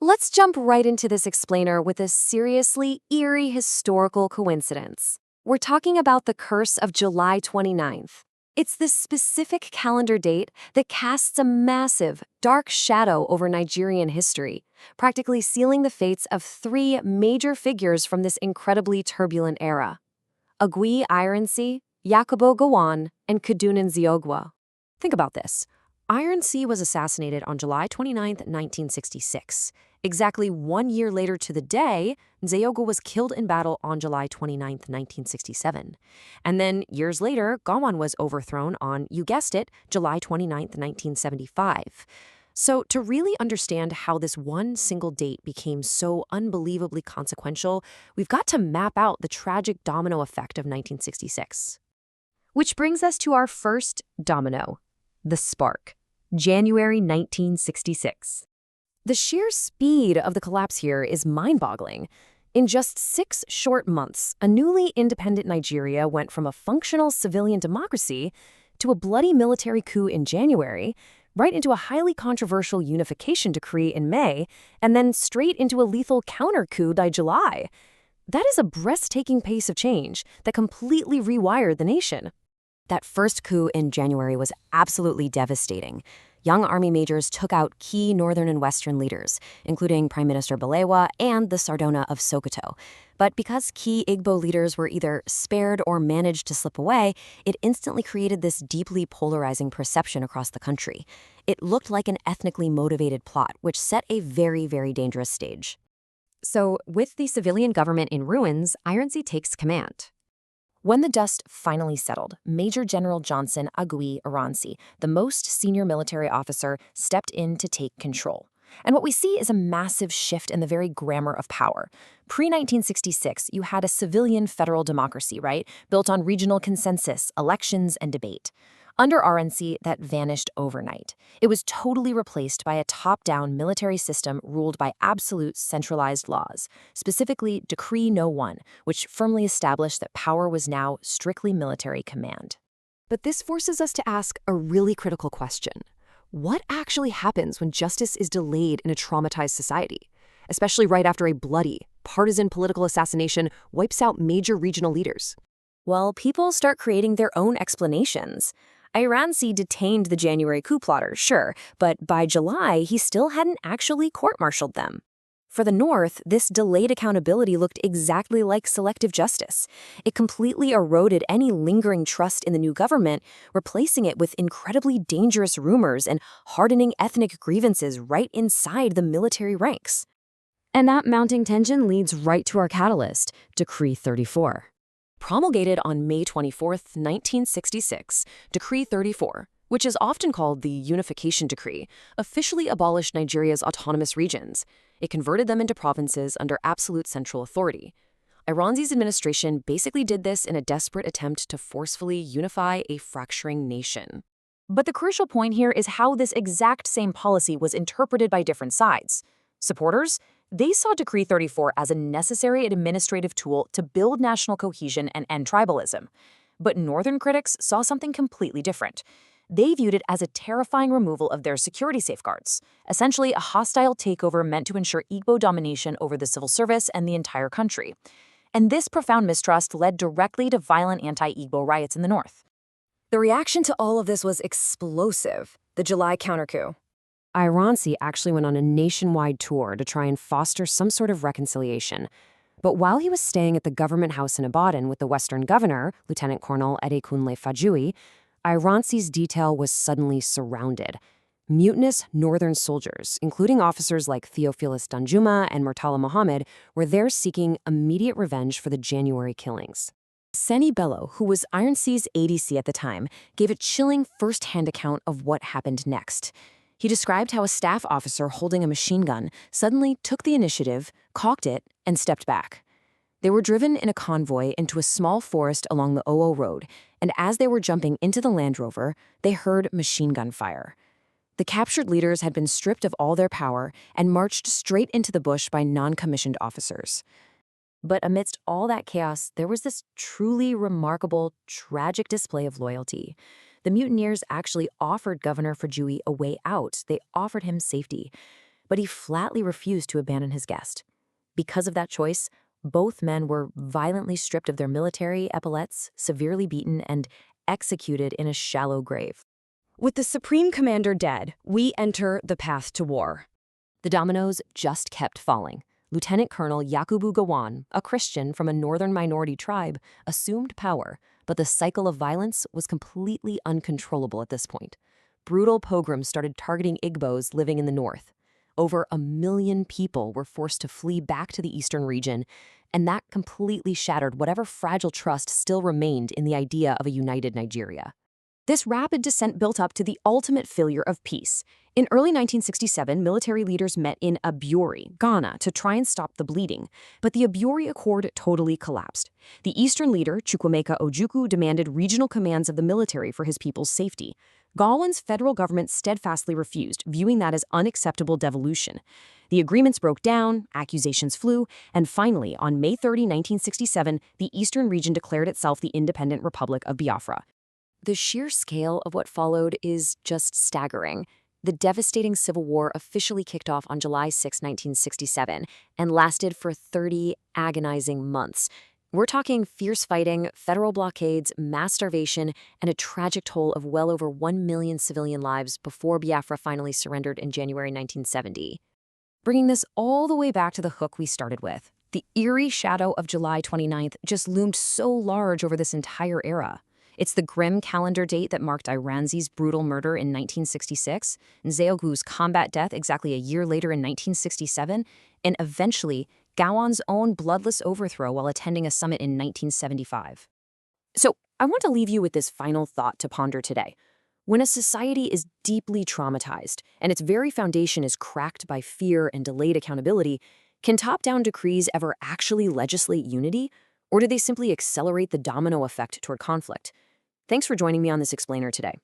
Let's jump right into this explainer with a seriously eerie historical coincidence. We're talking about the curse of July 29th. It's this specific calendar date that casts a massive, dark shadow over Nigerian history, practically sealing the fates of three major figures from this incredibly turbulent era: Aguiyi-Ironsi, Yakubu Gowon, and Kaduna Nziogwa. Think about this. Ironsi was assassinated on July 29, 1966. Exactly 1 year later to the day, Nziogwa was killed in battle on July 29, 1967. And then, years later, Gowon was overthrown on, you guessed it, July 29, 1975. So, to really understand how this one single date became so unbelievably consequential, we've got to map out the tragic domino effect of 1966. Which brings us to our first domino, the spark. January 1966. The sheer speed of the collapse here is mind-boggling. In just 6 short months, a newly independent Nigeria went from a functional civilian democracy to a bloody military coup in January, right into a highly controversial Unification Decree in May, and then straight into a lethal counter-coup by July. That is a breathtaking pace of change that completely rewired the nation. That first coup in January was absolutely devastating. Young army majors took out key northern and western leaders, including Prime Minister Balewa and the Sardona of Sokoto. But because key Igbo leaders were either spared or managed to slip away, it instantly created this deeply polarizing perception across the country. It looked like an ethnically motivated plot, which set a very, very dangerous stage. So, with the civilian government in ruins, Ironsi takes command. When the dust finally settled, Major General Johnson Aguiyi-Ironsi, the most senior military officer, stepped in to take control. And what we see is a massive shift in the very grammar of power. Pre-1966, you had a civilian federal democracy, right? Built on regional consensus, elections, and debate. Under RNC, that vanished overnight. It was totally replaced by a top-down military system ruled by absolute centralized laws, specifically Decree No. 1, which firmly established that power was now strictly military command. But this forces us to ask a really critical question. What actually happens when justice is delayed in a traumatized society, especially right after a bloody, partisan political assassination wipes out major regional leaders? Well, people start creating their own explanations. Ironsi detained the January coup plotters, sure, but by July, he still hadn't actually court-martialed them. For the North, this delayed accountability looked exactly like selective justice. It completely eroded any lingering trust in the new government, replacing it with incredibly dangerous rumors and hardening ethnic grievances right inside the military ranks. And that mounting tension leads right to our catalyst, Decree 34. Promulgated on May 24, 1966, Decree 34, which is often called the Unification Decree, officially abolished Nigeria's autonomous regions. It converted them into provinces under absolute central authority. Ironsi's administration basically did this in a desperate attempt to forcefully unify a fracturing nation. But the crucial point here is how this exact same policy was interpreted by different sides. Supporters? They saw Decree 34 as a necessary administrative tool to build national cohesion and end tribalism. But Northern critics saw something completely different. They viewed it as a terrifying removal of their security safeguards, essentially a hostile takeover meant to ensure Igbo domination over the civil service and the entire country. And this profound mistrust led directly to violent anti-Igbo riots in the North. The reaction to all of this was explosive, the July counter-coup. Ironsi actually went on a nationwide tour to try and foster some sort of reconciliation. But while he was staying at the government house in Ibadan with the Western governor, Lieutenant Colonel Adekunle Fajuyi, Ironsi's detail was suddenly surrounded. Mutinous northern soldiers, including officers like Theophilus Danjuma and Murtala Muhammad, were there seeking immediate revenge for the January killings. Seni Bello, who was Ironsi's ADC at the time, gave a chilling first-hand account of what happened next. He described how a staff officer holding a machine gun suddenly took the initiative, cocked it, and stepped back. They were driven in a convoy into a small forest along the Oo Road, and as they were jumping into the Land Rover, they heard machine gun fire. The captured leaders had been stripped of all their power and marched straight into the bush by non-commissioned officers. But amidst all that chaos, there was this truly remarkable, tragic display of loyalty. The mutineers actually offered Governor Fajuyi a way out. They offered him safety. but he flatly refused to abandon his guest. Because of that choice, both men were violently stripped of their military epaulets, severely beaten, and executed in a shallow grave. With the Supreme Commander dead, we enter the path to war. The dominoes just kept falling. Lieutenant Colonel Yakubu Gowon, a Christian from a northern minority tribe, assumed power, but the cycle of violence was completely uncontrollable at this point. Brutal pogroms started targeting Igbos living in the north. Over 1 million people were forced to flee back to the eastern region, and that completely shattered whatever fragile trust still remained in the idea of a united Nigeria. This rapid descent built up to the ultimate failure of peace. In early 1967, military leaders met in Aburi, Ghana, to try and stop the bleeding, but the Aburi Accord totally collapsed. The eastern leader, Chukwuemeka Ojukwu, demanded regional commands of the military for his people's safety. Gowon's federal government steadfastly refused, viewing that as unacceptable devolution. The agreements broke down, accusations flew, and finally, on May 30, 1967, the eastern region declared itself the independent Republic of Biafra. The sheer scale of what followed is just staggering. The devastating civil war officially kicked off on July 6, 1967, and lasted for 30 agonizing months. We're talking fierce fighting, federal blockades, mass starvation, and a tragic toll of well over 1 million civilian lives before Biafra finally surrendered in January 1970. Bringing this all the way back to the hook we started with, the eerie shadow of July 29th just loomed so large over this entire era. It's the grim calendar date that marked Ironsi's brutal murder in 1966, Nzeogu's combat death exactly a year later in 1967, and eventually Gowon's own bloodless overthrow while attending a summit in 1975. So I want to leave you with this final thought to ponder today. When a society is deeply traumatized and its very foundation is cracked by fear and delayed accountability, can top-down decrees ever actually legislate unity, or do they simply accelerate the domino effect toward conflict? Thanks for joining me on this explainer today.